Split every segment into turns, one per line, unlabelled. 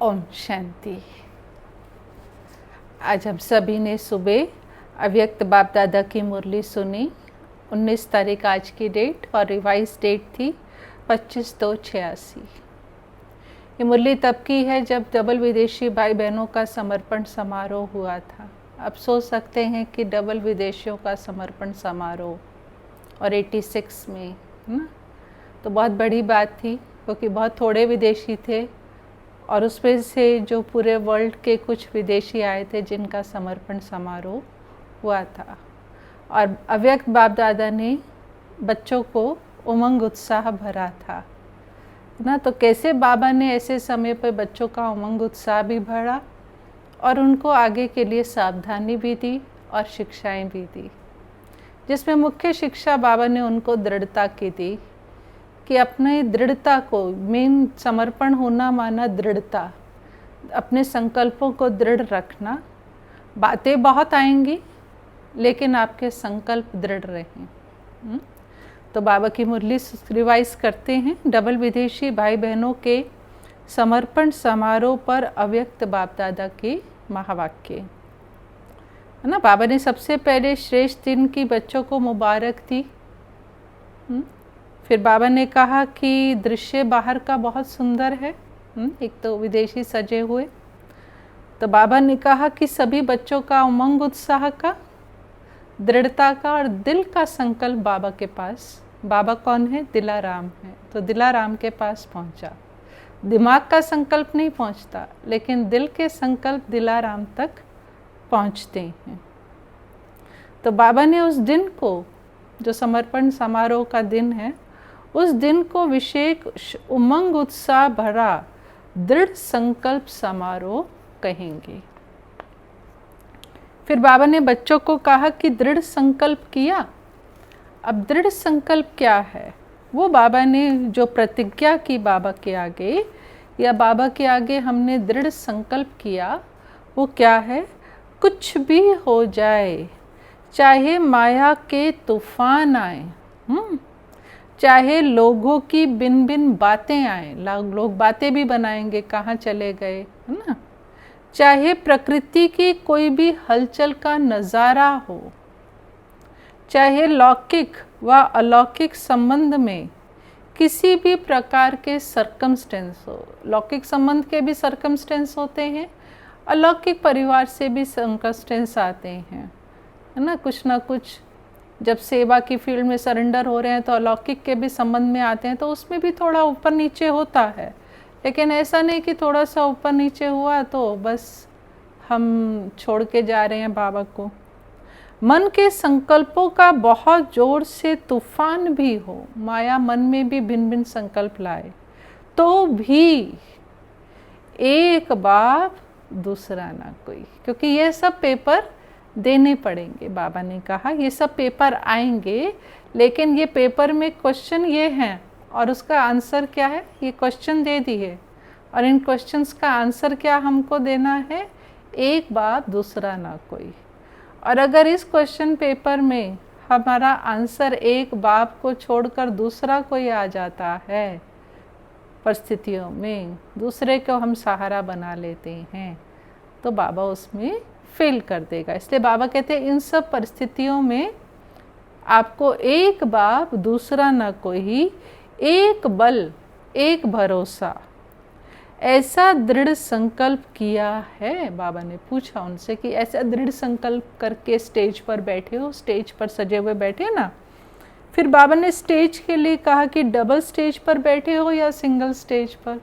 ओम शांति। आज हम सभी ने सुबह अव्यक्त बाप दादा की मुरली सुनी। 19 तारीख आज की डेट और रिवाइज डेट थी 25/2/86। ये मुरली तब की है जब डबल विदेशी भाई बहनों का समर्पण समारोह हुआ था। अब सोच सकते हैं कि डबल विदेशियों का समर्पण समारोह और 86 में, है ना, तो बहुत बड़ी बात थी क्योंकि बहुत थोड़े विदेशी थे और उसमें से जो पूरे वर्ल्ड के कुछ विदेशी आए थे जिनका समर्पण समारोह हुआ था। और अव्यक्त बाप दादा ने बच्चों को उमंग उत्साह भरा था ना। तो कैसे बाबा ने ऐसे समय पर बच्चों का उमंग उत्साह भी भरा और उनको आगे के लिए सावधानी भी दी और शिक्षाएं भी दी, जिसमें मुख्य शिक्षा बाबा ने उनको दृढ़ता की दी कि अपने दृढ़ता को, मेन समर्पण होना माना दृढ़ता, अपने संकल्पों को दृढ़ रखना। बातें बहुत आएंगी लेकिन आपके संकल्प दृढ़ रहें। तो बाबा की मुरली रिवाइज करते हैं। डबल विदेशी भाई बहनों के समर्पण समारोह पर अव्यक्त बाप दादा के महावाक्य, है ना। बाबा ने सबसे पहले श्रेष्ठ दिन की बच्चों को मुबारक दी। फिर बाबा ने कहा कि दृश्य बाहर का बहुत सुंदर है, एक तो विदेशी सजे हुए। तो बाबा ने कहा कि सभी बच्चों का उमंग उत्साह का, दृढ़ता का और दिल का संकल्प बाबा के पास। बाबा कौन है? दिलाराम है। तो दिलाराम के पास पहुंचा। दिमाग का संकल्प नहीं पहुंचता लेकिन दिल के संकल्प दिलाराम तक पहुंचते हैं। तो बाबा ने उस दिन को, जो समर्पण समारोह का दिन है, उस दिन को विशेष उमंग उत्साह भरा दृढ़ संकल्प समारोह कहेंगे। फिर बाबा ने बच्चों को कहा कि दृढ़ संकल्प किया। अब दृढ़ संकल्प क्या है? वो बाबा ने जो प्रतिज्ञा की बाबा के आगे, या बाबा के आगे हमने दृढ़ संकल्प किया, वो क्या है? कुछ भी हो जाए, चाहे माया के तूफान आए, चाहे लोगों की बिन बिन बातें आए, लोग बातें भी बनाएंगे कहाँ चले गए, है ना, चाहे प्रकृति की कोई भी हलचल का नज़ारा हो, चाहे लौकिक व अलौकिक संबंध में किसी भी प्रकार के सर्कमस्टेंस हो। लौकिक संबंध के भी सर्कमस्टेंस होते हैं, अलौकिक परिवार से भी सर्कमस्टेंस आते हैं, है ना। कुछ ना कुछ जब सेवा की फील्ड में सरेंडर हो रहे हैं तो अलौकिक के भी संबंध में आते हैं, तो उसमें भी थोड़ा ऊपर नीचे होता है। लेकिन ऐसा नहीं कि थोड़ा सा ऊपर नीचे हुआ तो बस हम छोड़ के जा रहे हैं बाबा को। मन के संकल्पों का बहुत जोर से तूफान भी हो, माया मन में भी भिन्न भिन्न संकल्प लाए, तो भी एक बाप दूसरा ना कोई, क्योंकि ये सब पेपर देने पड़ेंगे। बाबा ने कहा ये सब पेपर आएंगे, लेकिन ये पेपर में क्वेश्चन ये हैं और उसका आंसर क्या है, ये क्वेश्चन दे दिए और इन क्वेश्चंस का आंसर क्या हमको देना है? एक बाप दूसरा ना कोई। और अगर इस क्वेश्चन पेपर में हमारा आंसर एक बाप को छोड़कर दूसरा कोई आ जाता है, परिस्थितियों में दूसरे को हम सहारा बना लेते हैं, तो बाबा उसमें फेल कर देगा। इसलिए बाबा कहते हैं इन सब परिस्थितियों में आपको एक बाप दूसरा न कोई, एक बल एक भरोसा, ऐसा दृढ़ संकल्प किया है। बाबा ने पूछा उनसे कि ऐसा दृढ़ संकल्प करके स्टेज पर बैठे हो, स्टेज पर सजे हुए बैठे ना। फिर बाबा ने स्टेज के लिए कहा कि डबल स्टेज पर बैठे हो या सिंगल स्टेज पर,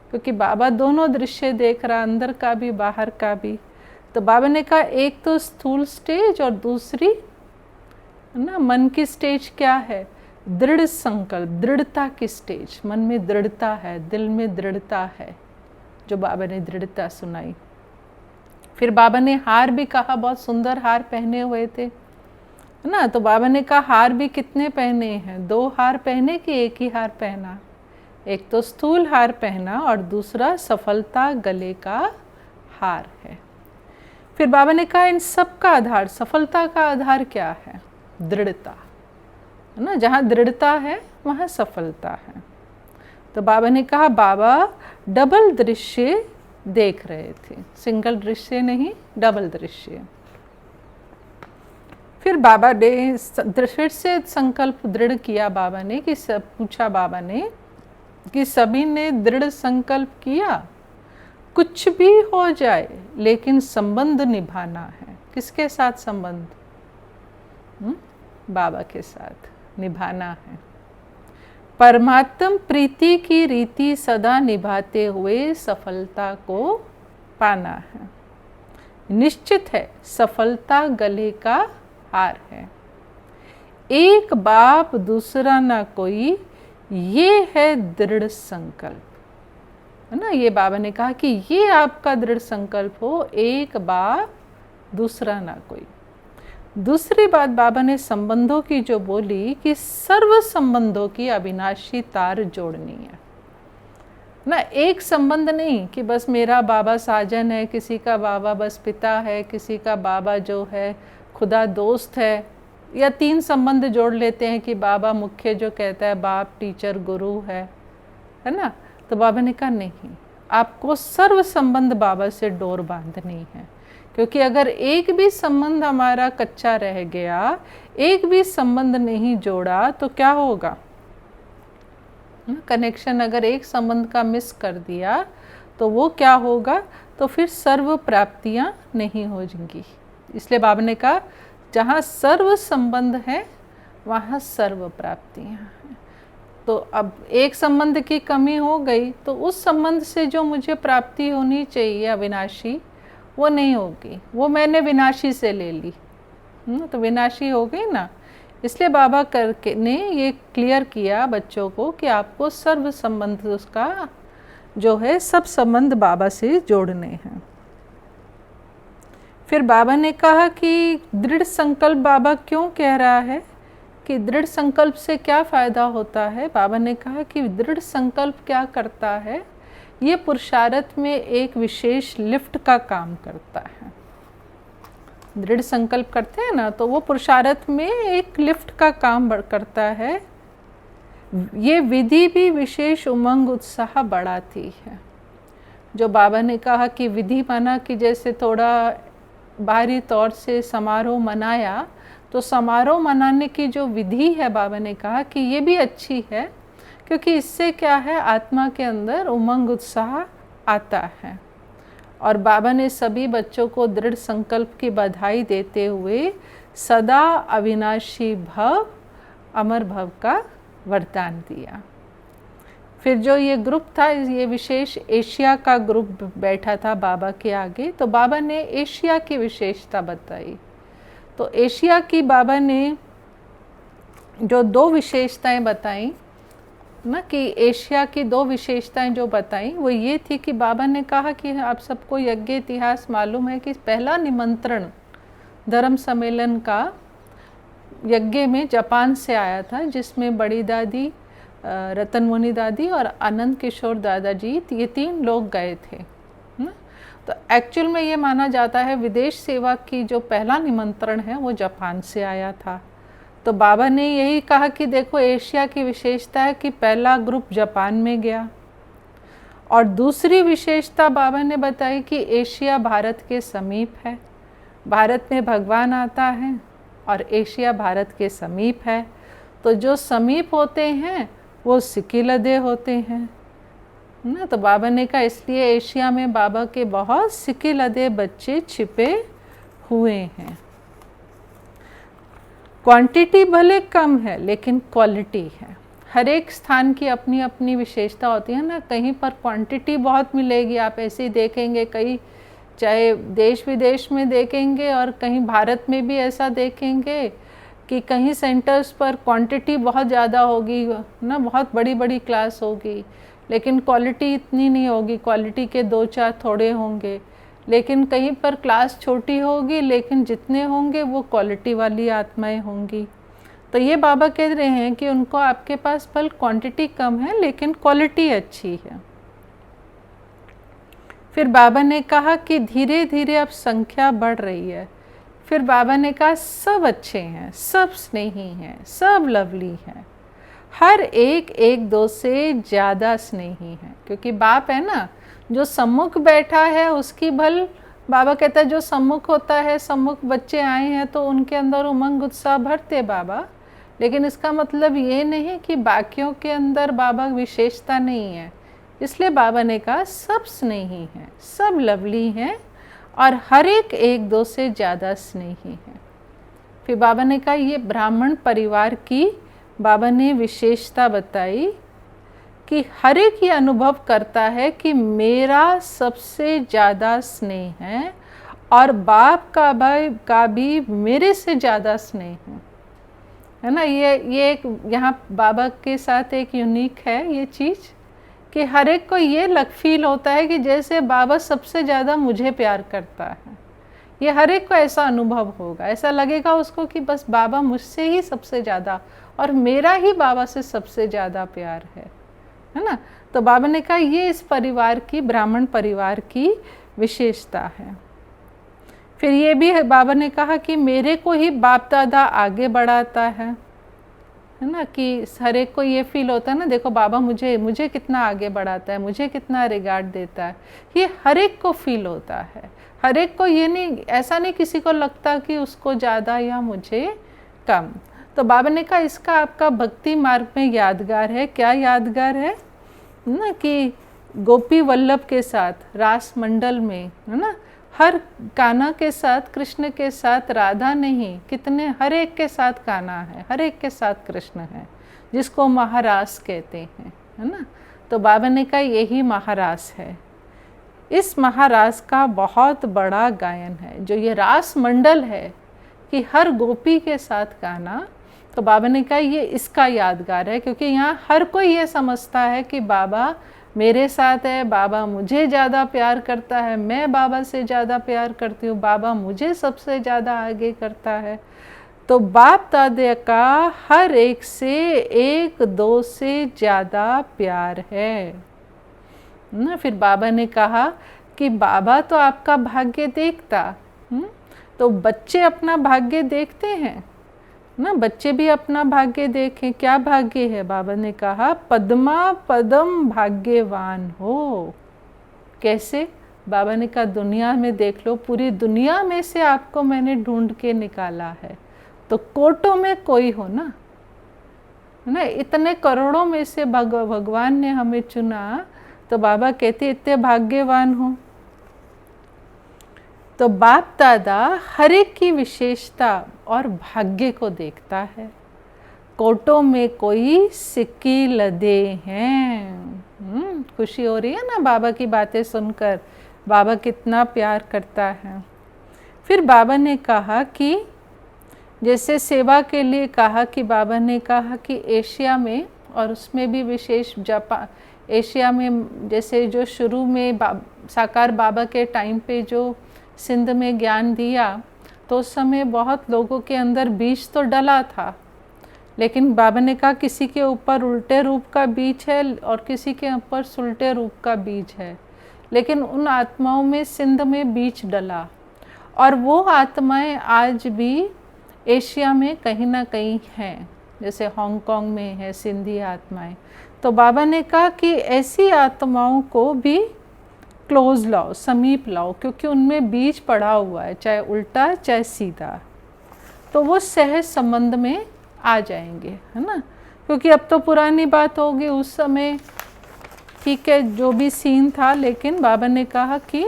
क्योंकि बाबा दोनों दृश्य देख रहा, अंदर का भी बाहर का भी। तो बाबा ने कहा एक तो स्थूल स्टेज और दूसरी ना मन की स्टेज क्या है? दृढ़ संकल्प, दृढ़ता की स्टेज। मन में दृढ़ता है, दिल में दृढ़ता है, जो बाबा ने दृढ़ता सुनाई। फिर बाबा ने हार भी कहा, बहुत सुंदर हार पहने हुए थे, है ना। तो बाबा ने कहा हार भी कितने पहने हैं? 2 हार पहने कि एक ही हार पहना? एक तो स्थूल हार पहना और दूसरा सफलता गले का हार है। फिर बाबा ने कहा इन सब का आधार, सफलता का आधार क्या है? दृढ़ता, है ना। जहाँ दृढ़ता है वहाँ सफलता है। तो बाबा ने कहा बाबा डबल दृश्य देख रहे थे, सिंगल दृश्य नहीं, डबल दृश्य। फिर बाबा ने फिर से संकल्प दृढ़ किया बाबा ने कि पूछा बाबा ने कि सभी ने दृढ़ संकल्प किया कुछ भी हो जाए लेकिन संबंध निभाना है। किसके साथ संबंध? बाबा के साथ निभाना है। परमात्म प्रीति की रीति सदा निभाते हुए सफलता को पाना है। निश्चित है सफलता गले का हार है। एक बाप दूसरा ना कोई, ये है दृढ़ संकल्प, है ना। ये बाबा ने कहा कि ये आपका दृढ़ संकल्प हो, एक बाप दूसरा ना कोई। दूसरी बात बाबा ने संबंधों की जो बोली कि सर्व संबंधों की अविनाशी तार जोड़नी है ना। एक संबंध नहीं कि बस मेरा बाबा साजन है, किसी का बाबा बस पिता है, किसी का बाबा जो है खुदा दोस्त है, या 3 संबंध जोड़ लेते हैं कि बाबा मुख्य जो कहता है बाप टीचर गुरु है ना। तो बाबा ने कहा नहीं, आपको सर्व संबंध बाबा से डोर बांधनी है, क्योंकि अगर एक भी संबंध हमारा कच्चा रह गया, एक भी संबंध नहीं जोड़ा तो क्या होगा? कनेक्शन अगर एक संबंध का मिस कर दिया तो वो क्या होगा? तो फिर सर्व प्राप्तियां नहीं हो जाएंगी। इसलिए बाबा ने कहा जहाँ सर्व संबंध है वहाँ सर्व प्राप्तियां हैं। तो अब एक संबंध की कमी हो गई तो उस संबंध से जो मुझे प्राप्ति होनी चाहिए अविनाशी, वो नहीं होगी, वो मैंने विनाशी से ले ली, तो विनाशी हो गई ना। इसलिए बाबा करके ने ये क्लियर किया बच्चों को कि आपको सर्व संबंध उसका जो है सब संबंध बाबा से जोड़ने हैं। फिर बाबा ने कहा कि दृढ़ संकल्प बाबा क्यों कह रहा है कि दृढ़ संकल्प से क्या फ़ायदा होता है। बाबा ने कहा कि दृढ़ संकल्प क्या करता है, ये पुरुषार्थ में एक विशेष लिफ्ट का काम करता है। दृढ़ संकल्प करते हैं ना तो वो पुरुषार्थ में एक लिफ्ट का काम करता है। ये विधि भी विशेष उमंग उत्साह बढ़ाती है। जो बाबा ने कहा कि विधि माना कि जैसे थोड़ा बाहरी तौर से समारोह मनाया, तो समारोह मनाने की जो विधि है बाबा ने कहा कि ये भी अच्छी है, क्योंकि इससे क्या है आत्मा के अंदर उमंग उत्साह आता है। और बाबा ने सभी बच्चों को दृढ़ संकल्प की बधाई देते हुए सदा अविनाशी भव अमर भव का वरदान दिया। फिर जो ये ग्रुप था, ये विशेष एशिया का ग्रुप बैठा था बाबा के आगे, तो बाबा ने एशिया की विशेषता बताई। तो एशिया की बाबा ने जो 2 विशेषताएं बताई ना, कि एशिया की 2 विशेषताएं जो बताई वो ये थी कि बाबा ने कहा कि आप सबको यज्ञ इतिहास मालूम है कि पहला निमंत्रण धर्म सम्मेलन का यज्ञ में जापान से आया था, जिसमें बड़ी दादी, रतन मुनि दादी और आनंद किशोर दादाजी, ये 3 लोग गए थे ना। तो एक्चुअल में ये माना जाता है विदेश सेवा की जो पहला निमंत्रण है वो जापान से आया था। तो बाबा ने यही कहा कि देखो एशिया की विशेषता है कि पहला ग्रुप जापान में गया, और दूसरी विशेषता बाबा ने बताई कि एशिया भारत के समीप है। भारत में भगवान आता है और एशिया भारत के समीप है। तो जो समीप होते हैं वो सिक्की लदे होते हैं ना। तो बाबा ने कहा इसलिए एशिया में बाबा के बहुत सिक्की लदे बच्चे छिपे हुए हैं। क्वांटिटी भले कम है लेकिन क्वालिटी है। हर एक स्थान की अपनी अपनी विशेषता होती है ना। कहीं पर क्वांटिटी बहुत मिलेगी, आप ऐसे ही देखेंगे, कई चाहे देश विदेश में देखेंगे और कहीं भारत में भी ऐसा देखेंगे कि कहीं सेंटर्स पर क्वांटिटी बहुत ज़्यादा होगी ना, बहुत बड़ी बड़ी क्लास होगी, लेकिन क्वालिटी इतनी नहीं होगी, क्वालिटी के 2-4 थोड़े होंगे। लेकिन कहीं पर क्लास छोटी होगी लेकिन जितने होंगे वो क्वालिटी वाली आत्माएं होंगी। तो ये बाबा कह रहे हैं कि उनको आपके पास फल क्वांटिटी कम है लेकिन क्वालिटी अच्छी है। फिर बाबा ने कहा कि धीरे धीरे अब संख्या बढ़ रही है। फिर बाबा ने कहा सब अच्छे हैं, सब स्नेही हैं, सब लवली हैं, हर एक 1-2 से ज़्यादा स्नेही हैं, क्योंकि बाप है ना, जो सम्मुख बैठा है उसकी भल, बाबा कहता है जो सम्मुख होता है, सम्मुख बच्चे आए हैं तो उनके अंदर उमंग उत्साह भरते बाबा, लेकिन इसका मतलब ये नहीं कि बाकियों के अंदर बाबा विशेषता नहीं है। इसलिए बाबा ने कहा सब स्नेही हैं, सब लवली हैं और हर एक दो से ज़्यादा स्नेही है। फिर बाबा ने कहा ये ब्राह्मण परिवार की बाबा ने विशेषता बताई कि हर एक ये अनुभव करता है कि मेरा सबसे ज़्यादा स्नेह है और बाप का भी मेरे से ज़्यादा स्नेह है ना। ये एक यहाँ बाबा के साथ एक यूनिक है ये चीज़ कि हर एक को ये फील होता है कि जैसे बाबा सबसे ज़्यादा मुझे प्यार करता है। ये हर एक को ऐसा अनुभव होगा, ऐसा लगेगा उसको कि बस बाबा मुझसे ही सबसे ज़्यादा और मेरा ही बाबा से सबसे ज़्यादा प्यार है ना। तो बाबा ने कहा ये इस परिवार की, ब्राह्मण परिवार की विशेषता है। फिर ये भी है, बाबा ने कहा कि मेरे को ही बाप दादा आगे बढ़ाता है ना, कि हर एक को ये फील होता है ना, देखो बाबा मुझे कितना आगे बढ़ाता है, मुझे कितना रिगार्ड देता है, ये हर एक को फील होता है। हर एक को ये नहीं, ऐसा नहीं किसी को लगता कि उसको ज़्यादा या मुझे कम। तो बाबा ने कहा इसका आपका भक्ति मार्ग में यादगार है। क्या यादगार है ना, कि गोपी वल्लभ के साथ रास मंडल में है ना, हर कान्हा के साथ कृष्ण के साथ राधा नहीं, कितने हर एक के साथ कान्हा है, हर एक के साथ कृष्ण है, जिसको महारास कहते हैं है ना। तो बाबा ने कहा यही महारास है। इस महारास का बहुत बड़ा गायन है जो ये रास मंडल है कि हर गोपी के साथ गाना। तो बाबा ने कहा ये इसका यादगार है, क्योंकि यहाँ हर कोई ये समझता है कि बाबा मेरे साथ है, बाबा मुझे ज़्यादा प्यार करता है, मैं बाबा से ज़्यादा प्यार करती हूँ, बाबा मुझे सबसे ज़्यादा आगे करता है। तो बाप दादा का हर एक से एक दो से ज़्यादा प्यार है ना। फिर बाबा ने कहा कि बाबा तो आपका भाग्य देखता, तो बच्चे अपना भाग्य देखते हैं ना, बच्चे भी अपना भाग्य देखें। क्या भाग्य है? बाबा ने कहा पद्मा पदम भाग्यवान हो। कैसे? बाबा ने कहा दुनिया में देख लो, पूरी दुनिया में से आपको मैंने ढूंढ के निकाला है, तो कोटों में कोई हो ना, है ना, इतने करोड़ों में से भगवान ने हमें चुना, तो बाबा कहते इतने भाग्यवान हो। तो बाप दादा हर एक की विशेषता और भाग्य को देखता है। कोटों में कोई सिक्की लदे हैं। खुशी हो रही है ना बाबा की बातें सुनकर, बाबा कितना प्यार करता है। फिर बाबा ने कहा कि जैसे सेवा के लिए कहा कि बाबा ने कहा कि एशिया में, और उसमें भी विशेष जापान, एशिया में जैसे जो शुरू में साकार बाबा के टाइम पे जो सिंध में ज्ञान दिया, तो उस समय बहुत लोगों के अंदर बीज तो डला था, लेकिन बाबा ने कहा किसी के ऊपर उल्टे रूप का बीज है और किसी के ऊपर सुलटे रूप का बीज है, लेकिन उन आत्माओं में सिंध में बीज डला, और वो आत्माएं आज भी एशिया में कहीं ना कहीं हैं, जैसे हांगकांग में है सिंधी आत्माएं। तो बाबा ने कहा कि ऐसी आत्माओं को भी क्लोज लाओ, समीप लाओ, क्योंकि उनमें बीज पड़ा हुआ है, चाहे उल्टा चाहे सीधा, तो वो सहज संबंध में आ जाएंगे, है ना। क्योंकि अब तो पुरानी बात होगी, उस समय ठीक है जो भी सीन था, लेकिन बाबा ने कहा कि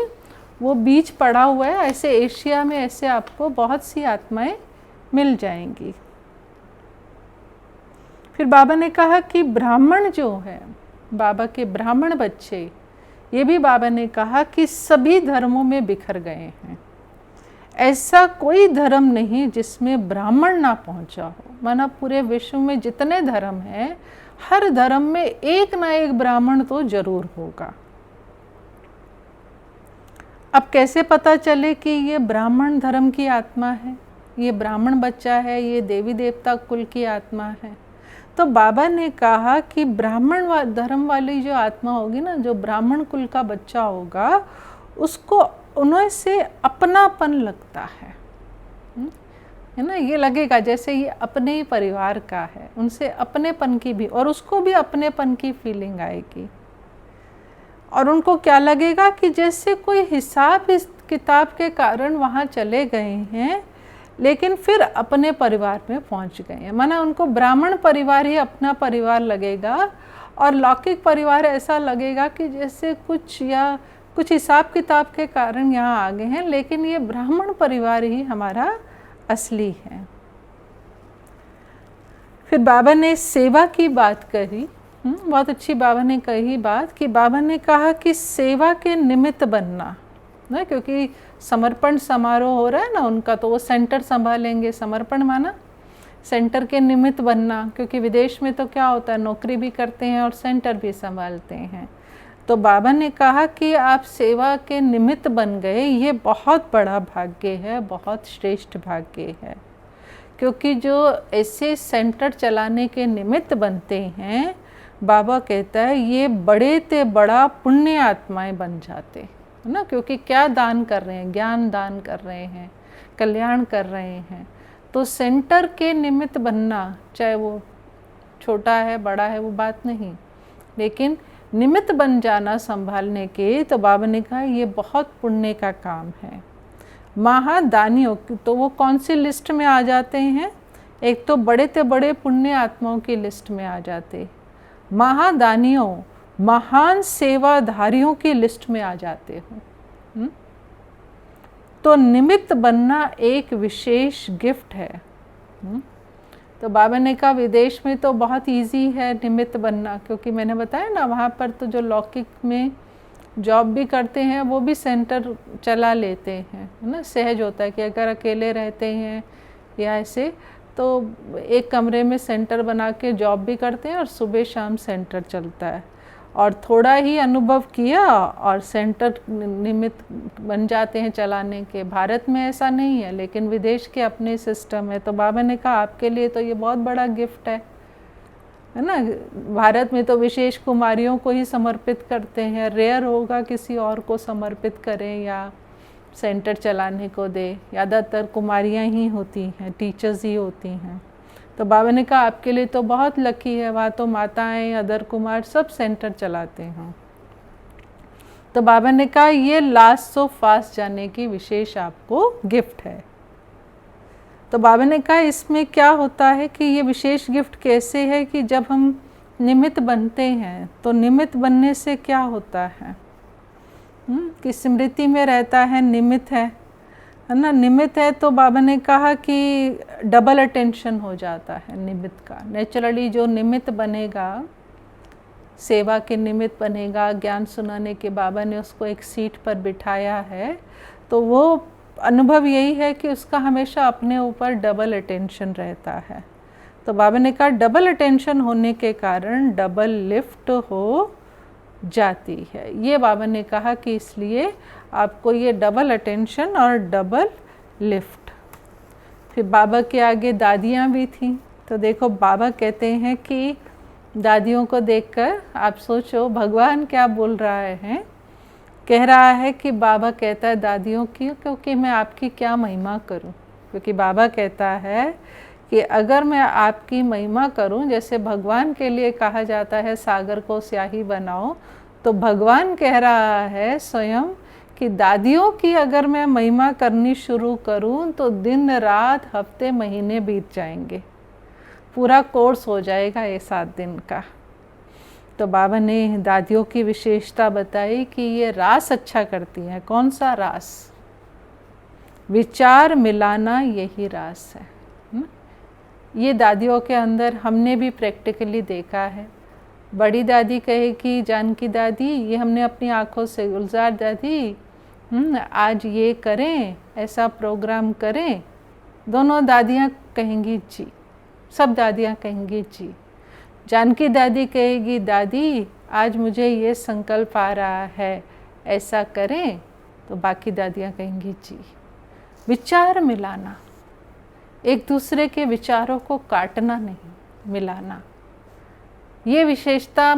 वो बीज पड़ा हुआ है, ऐसे एशिया में ऐसे आपको बहुत सी आत्माएं मिल जाएंगी। फिर बाबा ने कहा कि ब्राह्मण जो है, बाबा के ब्राह्मण बच्चे, ये भी बाबा ने कहा कि सभी धर्मों में बिखर गए हैं। ऐसा कोई धर्म नहीं जिसमें ब्राह्मण ना पहुंचा हो। माना पूरे विश्व में जितने धर्म हैं, हर धर्म में एक ना एक ब्राह्मण तो जरूर होगा। अब कैसे पता चले कि ये ब्राह्मण धर्म की आत्मा है, ये ब्राह्मण बच्चा है, ये देवी देवता कुल की आत्मा है? तो बाबा ने कहा कि ब्राह्मण धर्म वाली जो आत्मा होगी ना, जो ब्राह्मण कुल का बच्चा होगा, उसको उन्हें से अपनापन लगता है ना, ये लगेगा जैसे ये अपने ही परिवार का है, उनसे अपनेपन की भी, और उसको भी अपनेपन की फीलिंग आएगी। और उनको क्या लगेगा कि जैसे कोई हिसाब इस किताब के कारण वहाँ चले गए हैं, लेकिन फिर अपने परिवार में पहुँच गए हैं। माना उनको ब्राह्मण परिवार ही अपना परिवार लगेगा और लौकिक परिवार ऐसा लगेगा कि जैसे कुछ हिसाब किताब के कारण यहाँ आ गए हैं, लेकिन ये ब्राह्मण परिवार ही हमारा असली है। फिर बाबा ने सेवा की बात कही, बहुत अच्छी बाबा ने कही बात कि बाबा ने कहा कि सेवा के निमित्त बनना ना, क्योंकि समर्पण समारोह हो रहा है ना उनका, तो वो सेंटर संभालेंगे। समर्पण माना सेंटर के निमित्त बनना, क्योंकि विदेश में तो क्या होता है, नौकरी भी करते हैं और सेंटर भी संभालते हैं। तो बाबा ने कहा कि आप सेवा के निमित्त बन गए, ये बहुत बड़ा भाग्य है, बहुत श्रेष्ठ भाग्य है। क्योंकि जो ऐसे सेंटर चलाने के निमित्त बनते हैं, बाबा कहता है ये बड़े ते बड़ा पुण्य आत्माएं बन जाते है ना, क्योंकि क्या दान कर रहे हैं, ज्ञान दान कर रहे हैं, कल्याण कर रहे हैं। तो सेंटर के निमित्त बनना, चाहे वो छोटा है बड़ा है वो बात नहीं, लेकिन निमित्त बन जाना संभालने के, तो बाबा ने कहा ये बहुत पुण्य का काम है। महादानियों, तो वो कौन सी लिस्ट में आ जाते हैं, एक तो बड़े ते बड़े पुण्य आत्माओं की लिस्ट में आ जाते, महादानियों महान सेवाधारियों की लिस्ट में आ जाते हो। तो निमित्त बनना एक विशेष गिफ्ट है। तो बाबा ने कहा विदेश में तो बहुत इजी है निमित्त बनना, क्योंकि मैंने बताया ना वहाँ पर तो जो लौकिक में जॉब भी करते हैं वो भी सेंटर चला लेते हैं, है ना। सहज होता है कि अगर अकेले रहते हैं या ऐसे, तो एक कमरे में सेंटर बना के जॉब भी करते हैं और सुबह शाम सेंटर चलता है, और थोड़ा ही अनुभव किया और सेंटर निमित्त बन जाते हैं चलाने के। भारत में ऐसा नहीं है, लेकिन विदेश के अपने सिस्टम है। तो बाबा ने कहा आपके लिए तो ये बहुत बड़ा गिफ्ट है ना। भारत में तो विशेष कुमारियों को ही समर्पित करते हैं, रेयर होगा किसी और को समर्पित करें या सेंटर चलाने को दे, ज़्यादातर कुमारियाँ ही होती हैं, टीचर्स ही होती हैं। तो बाबा ने कहा आपके लिए तो बहुत लकी है, वहाँ तो माताएं अदर कुमार सब सेंटर चलाते हैं। तो बाबा ने कहा ये लास्ट सो फास्ट जाने की विशेष आपको गिफ्ट है। तो बाबा ने कहा इसमें क्या होता है कि ये विशेष गिफ्ट कैसे है कि जब हम निमित्त बनते हैं, तो निमित्त बनने से क्या होता है कि स्मृति में रहता है निमित्त है ना। निमित्त है तो बाबा ने कहा कि डबल अटेंशन हो जाता है निमित्त का। नेचुरली जो निमित्त बनेगा, सेवा के निमित्त बनेगा, ज्ञान सुनाने के बाबा ने उसको एक सीट पर बिठाया है, तो वो अनुभव यही है कि उसका हमेशा अपने ऊपर डबल अटेंशन रहता है। तो बाबा ने कहा डबल अटेंशन होने के कारण डबल लिफ्ट हो जाती है। ये बाबा ने कहा कि इसलिए आपको ये डबल अटेंशन और डबल लिफ्ट। फिर बाबा के आगे दादियाँ भी थीं, तो देखो बाबा कहते हैं कि दादियों को देखकर आप सोचो भगवान क्या बोल रहा है। कह रहा है कि बाबा कहता है दादियों की, क्योंकि मैं आपकी क्या महिमा करूं। क्योंकि बाबा कहता है कि अगर मैं आपकी महिमा करूं, जैसे भगवान के लिए कहा जाता है सागर को स्याही बनाओ, तो भगवान कह रहा है स्वयं कि दादियों की अगर मैं महिमा करनी शुरू करूं तो दिन रात हफ्ते महीने बीत जाएंगे, पूरा कोर्स हो जाएगा ये 7 दिन का। तो बाबा ने दादियों की विशेषता बताई कि ये रास अच्छा करती हैं। कौन सा रास? विचार मिलाना, यही रास है। ये दादियों के अंदर हमने भी प्रैक्टिकली देखा है। बड़ी दादी कहे कि जानकी दादी, ये हमने अपनी आंखों से, गुलजार दादी आज ये करें, ऐसा प्रोग्राम करें, दोनों दादियाँ कहेंगी जी, सब दादियाँ कहेंगी जी। जानकी दादी कहेगी दादी आज मुझे ये संकल्प आ रहा है, ऐसा करें, तो बाकी दादियाँ कहेंगी जी। विचार मिलाना, एक दूसरे के विचारों को काटना नहीं, मिलाना, ये विशेषता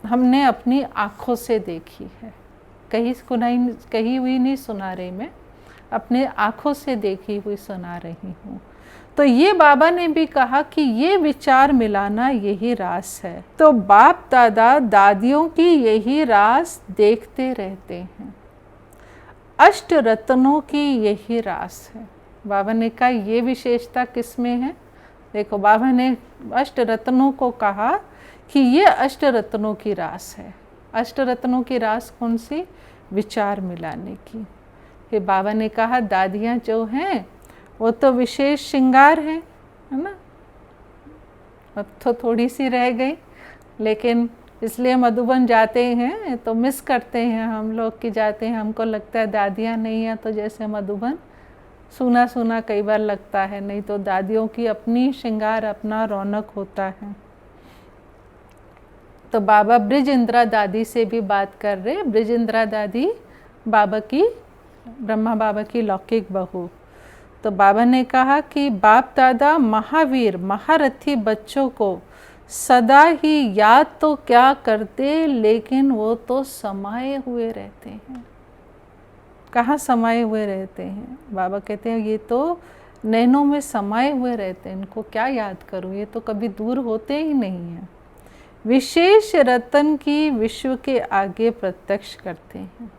हमने अपनी आँखों से देखी है। कहीं हुई नहीं सुना रही, मैं अपने आँखों से देखी हुई सुना रही हूँ। तो ये बाबा ने भी कहा कि ये विचार मिलाना यही रास है। तो बाप दादा दादियों की यही रास देखते रहते हैं, अष्ट रत्नों की यही रास है। बाबा ने कहा ये विशेषता किस में है? देखो, बाबा ने अष्ट रत्नों को कहा कि ये अष्ट रत्नों की रास है। अष्ट रत्नों की रास कौन सी? विचार मिलाने की। फिर बाबा ने कहा दादियाँ जो हैं वो तो विशेष श्रृंगार है ना, अब तो थोड़ी सी रह गई, लेकिन इसलिए मधुबन जाते हैं तो मिस करते हैं हम लोग कि जाते हैं, हमको लगता है दादियाँ नहीं हैं तो जैसे मधुबन सूना सूना कई बार लगता है, नहीं तो दादियों की अपनी श्रृंगार, अपना रौनक होता है। तो बाबा ब्रिज इंदिरा दादी से भी बात कर रहे। ब्रिज इंदिरा दादी बाबा की, ब्रह्मा बाबा की लौकिक बहू। तो बाबा ने कहा कि बाप दादा महावीर महारथी बच्चों को सदा ही याद तो क्या करते, लेकिन वो तो समाये हुए रहते हैं। कहाँ समाये हुए रहते हैं? बाबा कहते हैं ये तो नैनों में समाये हुए रहते हैं, इनको क्या याद करूँ, ये तो कभी दूर होते ही नहीं हैं। विशेष रतन की विश्व के आगे प्रत्यक्ष करते हैं।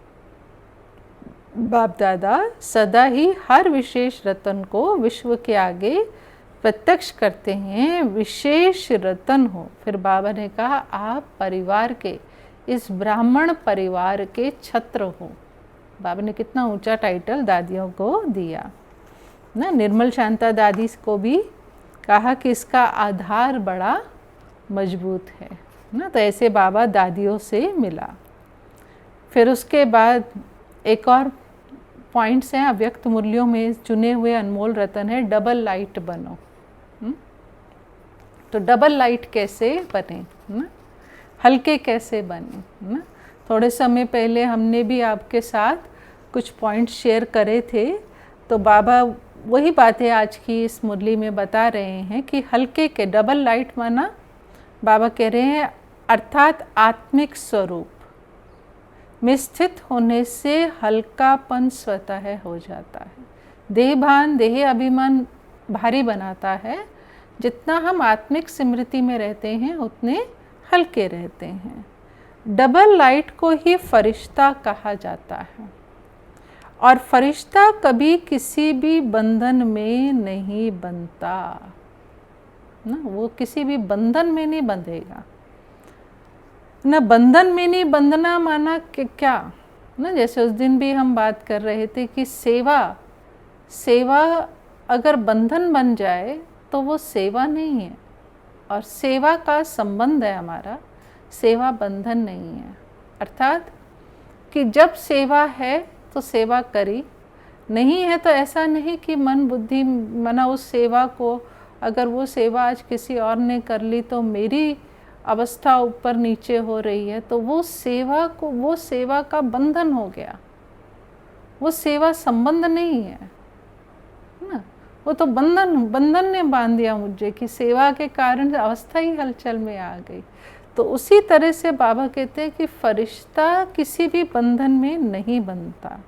बाप दादा सदा ही हर विशेष रतन को विश्व के आगे प्रत्यक्ष करते हैं, विशेष रतन हो। फिर बाबा ने कहा आप परिवार के, इस ब्राह्मण परिवार के छत्र हो। बाबा ने कितना ऊंचा टाइटल दादियों को दिया ना। निर्मल शांता दादी को भी कहा कि इसका आधार बड़ा मजबूत है ना। तो ऐसे बाबा दादियों से मिला। फिर उसके बाद एक और पॉइंट्स हैं अव्यक्त मूल्यों में चुने हुए अनमोल रतन है, डबल लाइट बनो। तो डबल लाइट कैसे बने ना, हल्के कैसे बने ना। थोड़े समय पहले हमने भी आपके साथ कुछ पॉइंट्स शेयर करे थे, तो बाबा वही बातें आज की इस मुरली में बता रहे हैं कि हल्के के, डबल लाइट माना बाबा कह रहे हैं अर्थात आत्मिक स्वरूप में स्थित होने से हल्कापन स्वतः हो जाता है। देह भान, देह अभिमान भारी बनाता है। जितना हम आत्मिक स्मृति में रहते हैं उतने हल्के रहते हैं। डबल लाइट को ही फरिश्ता कहा जाता है, और फरिश्ता कभी किसी भी बंधन में नहीं बनता ना। वो किसी भी बंधन में नहीं बंधेगा ना। बंधन में नहीं बंधना माना कि क्या ना, जैसे उस दिन भी हम बात कर रहे थे कि सेवा अगर बंधन बन जाए तो वो सेवा नहीं है, और सेवा का संबंध है हमारा, सेवा बंधन नहीं है। अर्थात कि जब सेवा है तो सेवा करी, नहीं है तो ऐसा नहीं कि मन बुद्धि मना उस सेवा को, अगर वो सेवा आज किसी और ने कर ली तो मेरी अवस्था ऊपर नीचे हो रही है, तो वो सेवा का बंधन हो गया। वो सेवा संबंध नहीं है ना, वो तो बंधन ने बांध दिया मुझे कि सेवा के कारण अवस्था ही हलचल में आ गई। तो उसी तरह से बाबा कहते हैं कि फरिश्ता किसी भी बंधन में नहीं बनता।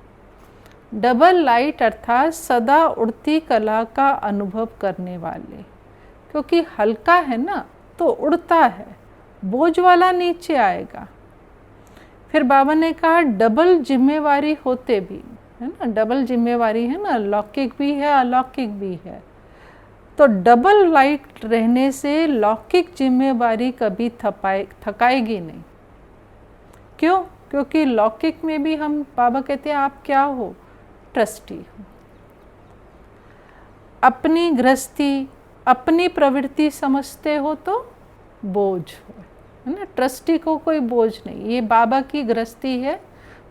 डबल लाइट अर्थात सदा उड़ती कला का अनुभव करने वाले, क्योंकि हल्का है ना तो उड़ता है, बोझ वाला नीचे आएगा। फिर बाबा ने कहा डबल जिम्मेवारी होते भी है ना, डबल जिम्मेवारी है ना, लौकिक भी है अलौकिक भी है। तो डबल लाइट रहने से लौकिक जिम्मेवारी कभी थकाएगी नहीं। क्यों? क्योंकि लौकिक में भी हम, बाबा कहते हैं आप क्या हो? ट्रस्टी हो। अपनी गृहस्थी, अपनी प्रवृत्ति समझते हो तो बोझ हो, है ना। ट्रस्टी को कोई बोझ नहीं, ये बाबा की गृहस्थी है,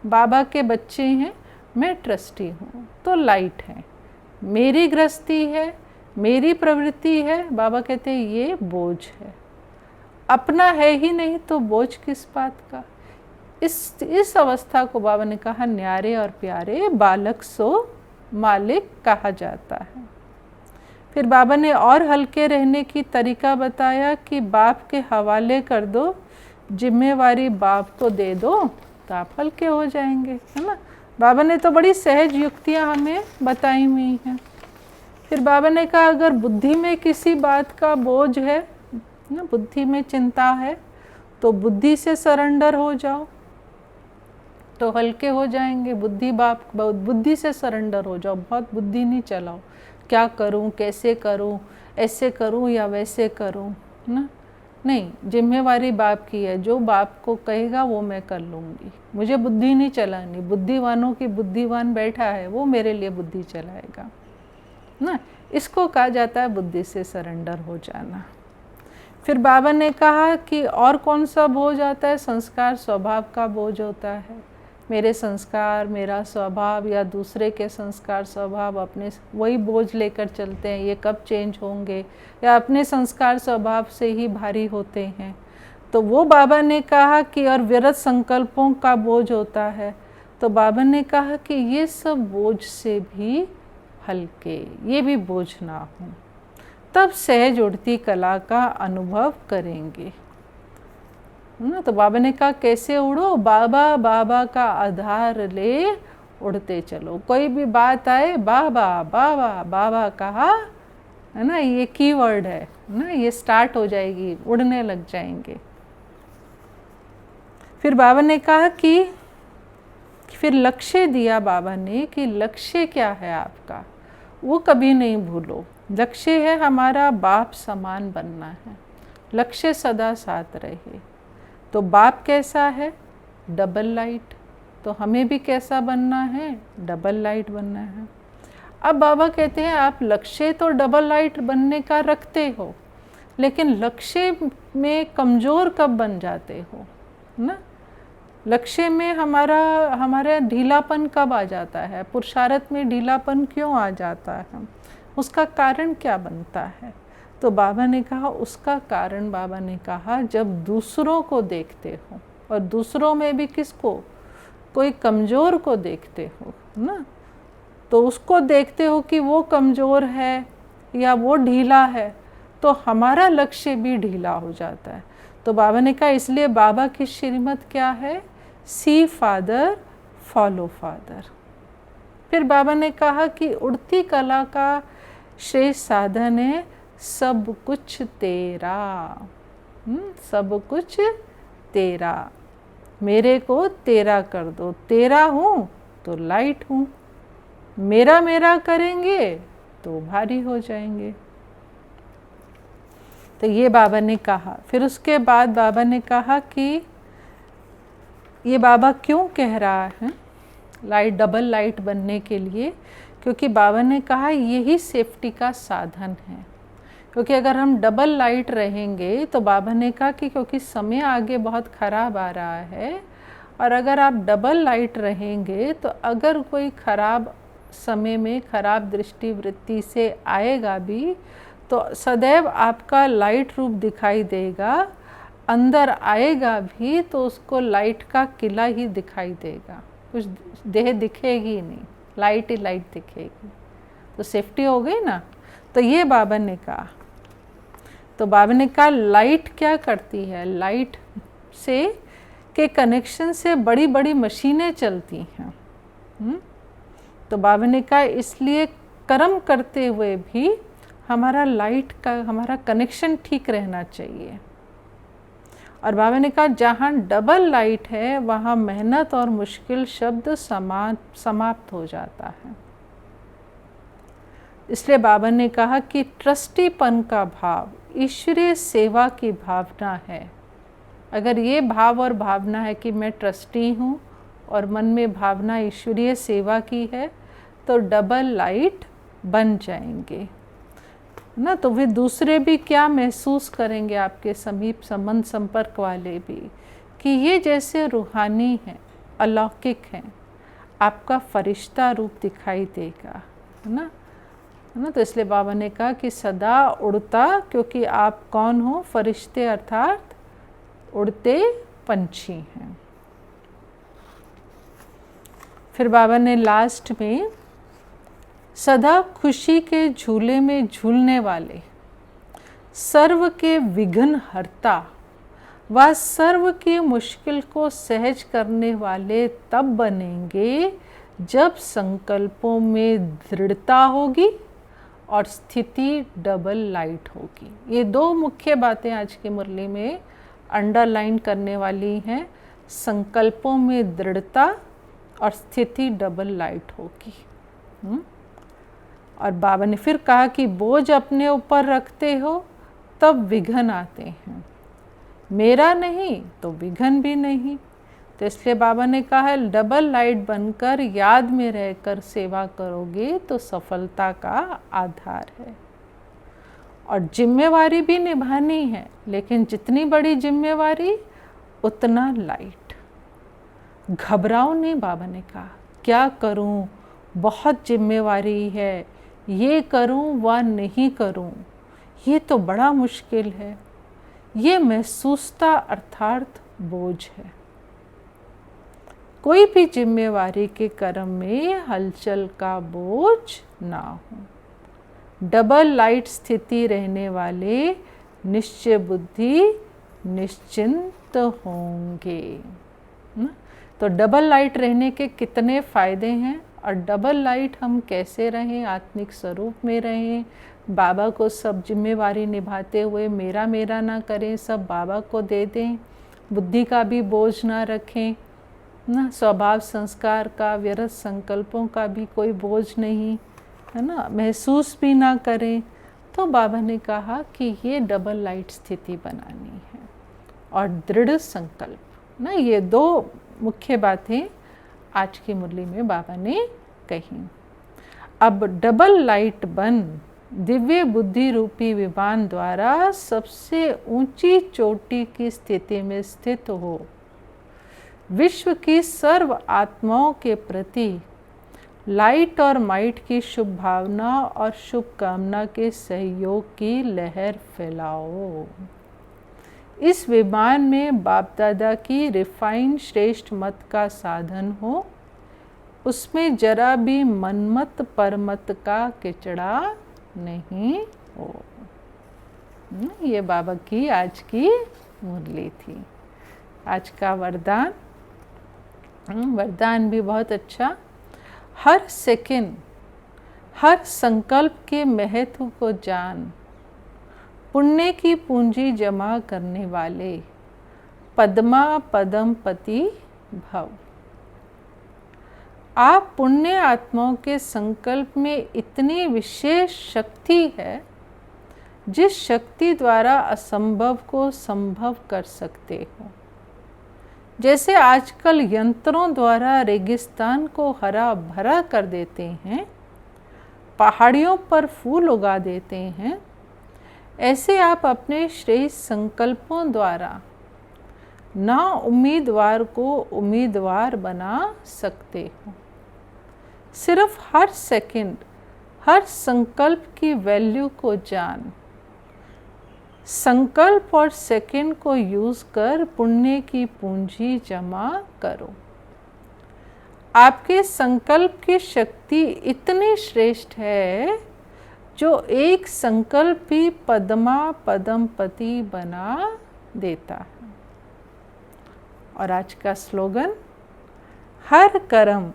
बाबा के बच्चे हैं, मैं ट्रस्टी हूँ तो लाइट है। मेरी गृहस्थी है, मेरी प्रवृत्ति है, बाबा कहते हैं ये बोझ है। अपना है ही नहीं तो बोझ किस बात का। इस अवस्था को बाबा ने कहा न्यारे और प्यारे बालक सो मालिक कहा जाता है। फिर बाबा ने और हल्के रहने की तरीका बताया कि बाप के हवाले कर दो, जिम्मेवारी बाप को दे दो तो आप हल्के हो जाएंगे, है ना। बाबा ने तो बड़ी सहज युक्तियाँ हमें बताई हुई हैं फिर बाबा ने कहा अगर बुद्धि में किसी बात का बोझ है ना, बुद्धि में चिंता है, तो बुद्धि से सरेंडर हो जाओ तो हल्के हो जाएंगे। बुद्धि से सरेंडर हो जाओ, बहुत बुद्धि नहीं चलाओ, क्या करूं, कैसे करूं, ऐसे करूं या वैसे करूं ना। नहीं, जिम्मेवारी बाप की है, जो बाप को कहेगा वो मैं कर लूँगी, मुझे बुद्धि नहीं चलानी। बुद्धिवानों की बुद्धिवान बैठा है, वो मेरे लिए बुद्धि चलाएगा ना। इसको कहा जाता है बुद्धि से सरेंडर हो जाना। फिर बाबा ने कहा कि और कौन सा बोझ आता है? संस्कार स्वभाव का बोझ होता है। मेरे संस्कार, मेरा स्वभाव या दूसरे के संस्कार स्वभाव, अपने वही बोझ लेकर चलते हैं, ये कब चेंज होंगे, या अपने संस्कार स्वभाव से ही भारी होते हैं। तो वो बाबा ने कहा कि और व्यर्थ संकल्पों का बोझ होता है। तो बाबा ने कहा कि ये सब बोझ से भी हल्के, ये भी बोझ ना हो, तब सहज उड़ती कला का अनुभव करेंगे ना। तो बाबा ने कहा कैसे उड़ो? बाबा बाबा का आधार ले उड़ते चलो। कोई भी बात आए, बाबा बाबा बाबा कहा है ना, ये कीवर्ड है ना, ये स्टार्ट हो जाएगी, उड़ने लग जाएंगे। फिर बाबा ने कहा कि फिर लक्ष्य दिया बाबा ने कि लक्ष्य क्या है आपका, वो कभी नहीं भूलो। लक्ष्य है हमारा बाप समान बनना है, लक्ष्य सदा साथ रहे। तो बाप कैसा है? Double light. तो हमें भी कैसा बनना है? डबल लाइट बनना है। अब बाबा कहते हैं आप लक्ष्य तो डबल लाइट बनने का रखते हो, लेकिन लक्ष्य में कमज़ोर कब बन जाते हो ना। लक्ष्य में हमारा ढीलापन कब आ जाता है? पुरुषार्थ में ढीलापन क्यों आ जाता है? उसका कारण क्या बनता है? तो बाबा ने कहा उसका कारण, बाबा ने कहा जब दूसरों को देखते हो, और दूसरों में भी किसको? कोई कमज़ोर को देखते हो ना, तो उसको देखते हो कि वो कमज़ोर है या वो ढीला है, तो हमारा लक्ष्य भी ढीला हो जाता है। तो बाबा ने कहा इसलिए बाबा की श्रीमत क्या है? सी फादर, फॉलो फादर। फिर बाबा ने कहा कि उड़ती कला का श्रेष्ठ साधन है सब कुछ तेरा। सब कुछ तेरा, मेरे को तेरा कर दो। तेरा हूँ तो लाइट हूँ, मेरा मेरा करेंगे तो भारी हो जाएंगे। तो ये बाबा ने कहा। फिर उसके बाद बाबा ने कहा कि ये बाबा क्यों कह रहा है लाइट, डबल लाइट बनने के लिए? क्योंकि बाबा ने कहा यही सेफ्टी का साधन है। क्योंकि अगर हम डबल लाइट रहेंगे, तो बाबा ने कहा कि क्योंकि समय आगे बहुत ख़राब आ रहा है, और अगर आप डबल लाइट रहेंगे तो अगर कोई ख़राब समय में खराब दृष्टि वृत्ति से आएगा भी, तो सदैव आपका लाइट रूप दिखाई देगा। अंदर आएगा भी तो उसको लाइट का किला ही दिखाई देगा, कुछ देह दिखेगी नहीं, लाइट ही लाइट दिखेगी। तो सेफ्टी हो गई ना। तो ये बाबा ने कहा। तो बाबा ने कहा लाइट क्या करती है? लाइट से के कनेक्शन से बड़ी बड़ी मशीनें चलती हैं। तो बाबा ने कहा इसलिए कर्म करते हुए भी हमारा लाइट का, हमारा कनेक्शन ठीक रहना चाहिए। और बाबा ने कहा जहाँ डबल लाइट है वहाँ मेहनत और मुश्किल शब्द समाप्त हो जाता है। इसलिए बाबा ने कहा कि ट्रस्टीपन का भाव ईश्वरीय सेवा की भावना है। अगर ये भाव और भावना है कि मैं ट्रस्टी हूँ और मन में भावना ईश्वरीय सेवा की है, तो डबल लाइट बन जाएंगे ना। तो वे दूसरे भी क्या महसूस करेंगे, आपके समीप संबंध संपर्क वाले भी, कि ये जैसे रूहानी हैं, अलौकिक हैं, आपका फरिश्ता रूप दिखाई देगा, है ना। तो इसलिए बाबा ने कहा कि सदा उड़ता, क्योंकि आप कौन हो? फरिश्ते अर्थात उड़ते पंछी हैं। फिर बाबा ने लास्ट में सदा खुशी के झूले में झूलने वाले, सर्व के विघ्न हरता व सर्व की मुश्किल को सहज करने वाले तब बनेंगे जब संकल्पों में दृढ़ता होगी और स्थिति डबल लाइट होगी। ये दो मुख्य बातें आज की मुरली में अंडरलाइन करने वाली हैं। संकल्पों में दृढ़ता और स्थिति डबल लाइट होगी। और बाबा ने फिर कहा कि बोझ अपने ऊपर रखते हो तब विघ्न आते हैं, मेरा नहीं तो विघ्न भी नहीं। तो इसलिए बाबा ने कहा है डबल लाइट बनकर याद में रहकर सेवा करोगे तो सफलता का आधार है। और जिम्मेवारी भी निभानी है, लेकिन जितनी बड़ी जिम्मेवारी उतना लाइट। घबराओ नहीं, बाबा ने कहा क्या करूं, बहुत जिम्मेवारी है, ये करूं व नहीं करूं, ये तो बड़ा मुश्किल है। ये महसूसता अर्थात बोझ है। कोई भी जिम्मेवारी के कर्म में हलचल का बोझ ना हो। डबल लाइट स्थिति रहने वाले निश्चय बुद्धि निश्चिंत होंगे। तो डबल लाइट रहने के कितने फायदे हैं और डबल लाइट हम कैसे रहें, आत्मिक स्वरूप में रहें, बाबा को सब जिम्मेवारी निभाते हुए मेरा मेरा ना करें, सब बाबा को दे दें, बुद्धि का भी बोझ ना रखें, ना स्वभाव संस्कार का, व्यर्थ संकल्पों का भी कोई बोझ नहीं, है ना, महसूस भी ना करें। तो बाबा ने कहा कि ये डबल लाइट स्थिति बनानी है और दृढ़ संकल्प ना, ये दो मुख्य बातें आज की मुरली में बाबा ने कही। अब डबल लाइट बन दिव्य बुद्धि रूपी विमान द्वारा सबसे ऊंची चोटी की स्थिति में स्थित हो, विश्व की सर्व आत्माओं के प्रति लाइट और माइट की शुभ भावना और शुभ कामना के सहयोग की लहर फैलाओ। इस विमान में बाप दादा की रिफाइन श्रेष्ठ मत का साधन हो, उसमें जरा भी मनमत परमत का किचड़ा नहीं हो। ये बाबा की आज की मुरली थी। आज का वरदान, वरदान भी बहुत अच्छा। हर सेकंड हर संकल्प के महत्व को जान, पुण्य की पूंजी जमा करने वाले पद्मा पदम पति भव। आप पुण्य आत्माओं के संकल्प में इतनी विशेष शक्ति है जिस शक्ति द्वारा असंभव को संभव कर सकते हो। जैसे आजकल यंत्रों द्वारा रेगिस्तान को हरा भरा कर देते हैं, पहाड़ियों पर फूल उगा देते हैं, ऐसे आप अपने श्रेष्ठ संकल्पों द्वारा ना उम्मीदवार को उम्मीदवार बना सकते हो। सिर्फ हर सेकंड हर संकल्प की वैल्यू को जान, संकल्प और सेकंड को यूज कर पुण्य की पूंजी जमा करो। आपके संकल्प की शक्ति इतनी श्रेष्ठ है जो एक संकल्प भी पद्मा पदमपति बना देता है। और आज का स्लोगन, हर कर्म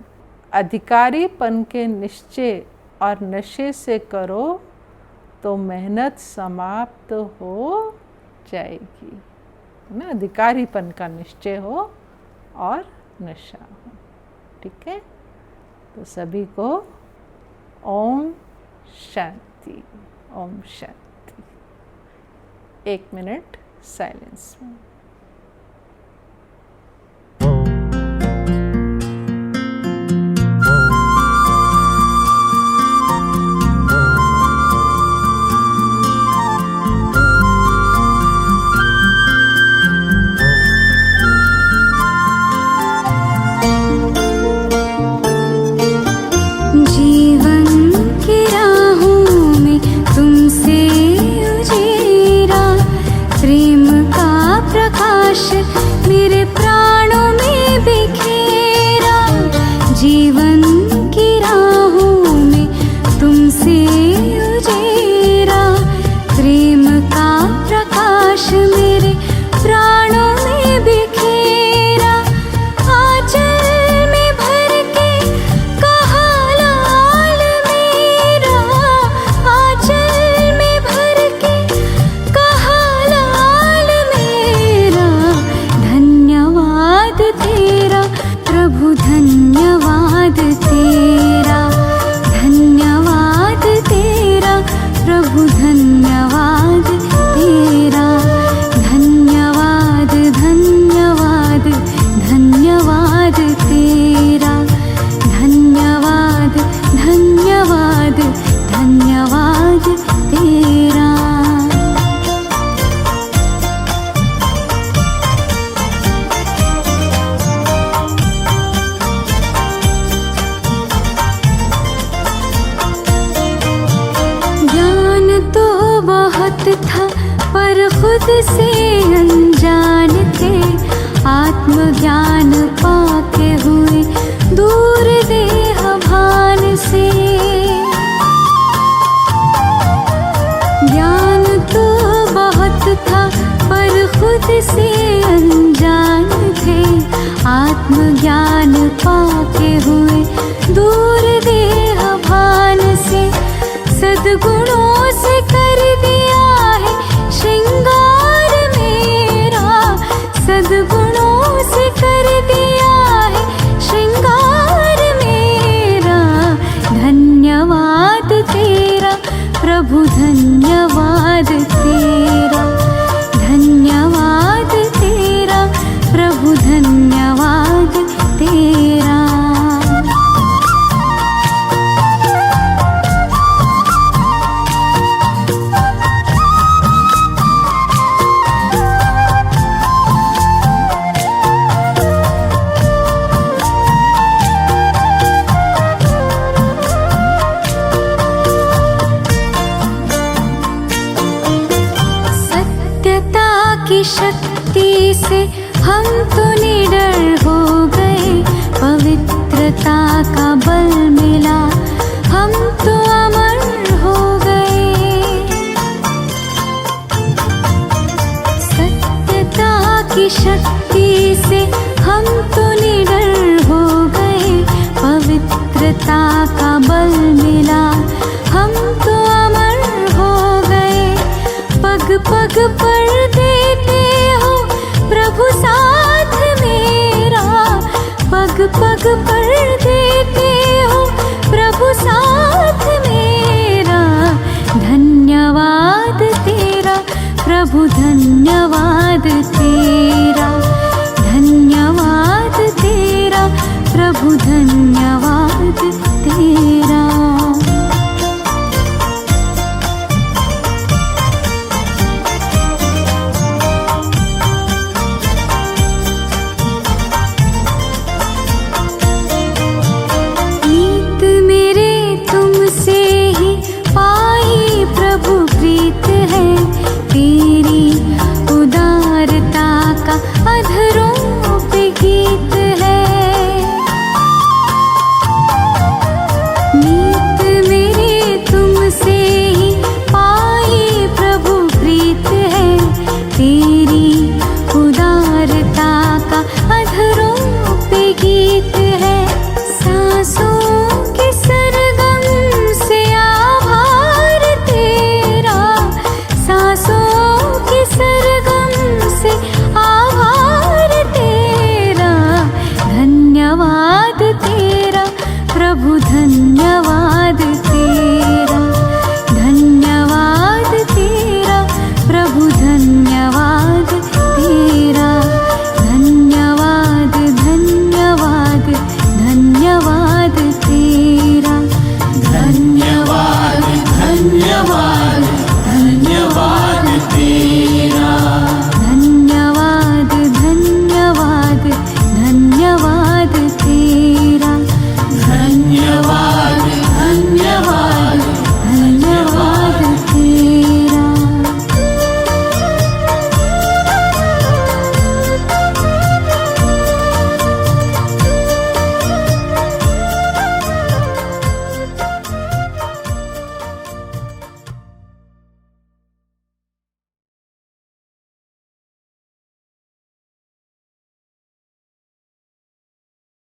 अधिकारीपन के निश्चय और नशे से करो तो मेहनत समाप्त हो जाएगी। ना, अधिकारीपन का निश्चय हो और नशा हो। ठीक है, तो सभी को ओम शांति, ओम शांति। 1 मिनट साइलेंस में।
प्रेम का से अनजान थे, आत्मज्ञान पाके हुए दूर देह भान से। ज्ञान तो बहुत था पर खुद से अनजान थे, आत्मज्ञान पाके हुए दूर देह भान से। सद्गुणों से कर दिया है श्रृंगार मेरा, सद्गुणों से कर दिया है श्रृंगार मेरा। धन्यवाद तेरा प्रभु, धन्यवाद तेरा, धन्यवाद तेरा प्रभु, धन्यवाद तेरा। शक्ति से हम तो निडर हो गए, पवित्रता का बल मिला हम तो अमर हो गए। सत्यता की शक्ति से हम तो निडर हो गए, पवित्रता का बल मिला हम तो अमर हो गए। पग पग पर देते हो प्रभु साथ मेरा, पग पग पर देते हो प्रभु साथ मेरा। धन्यवाद तेरा प्रभु, धन्यवाद तेरा, धन्यवाद तेरा प्रभु, धन्यवाद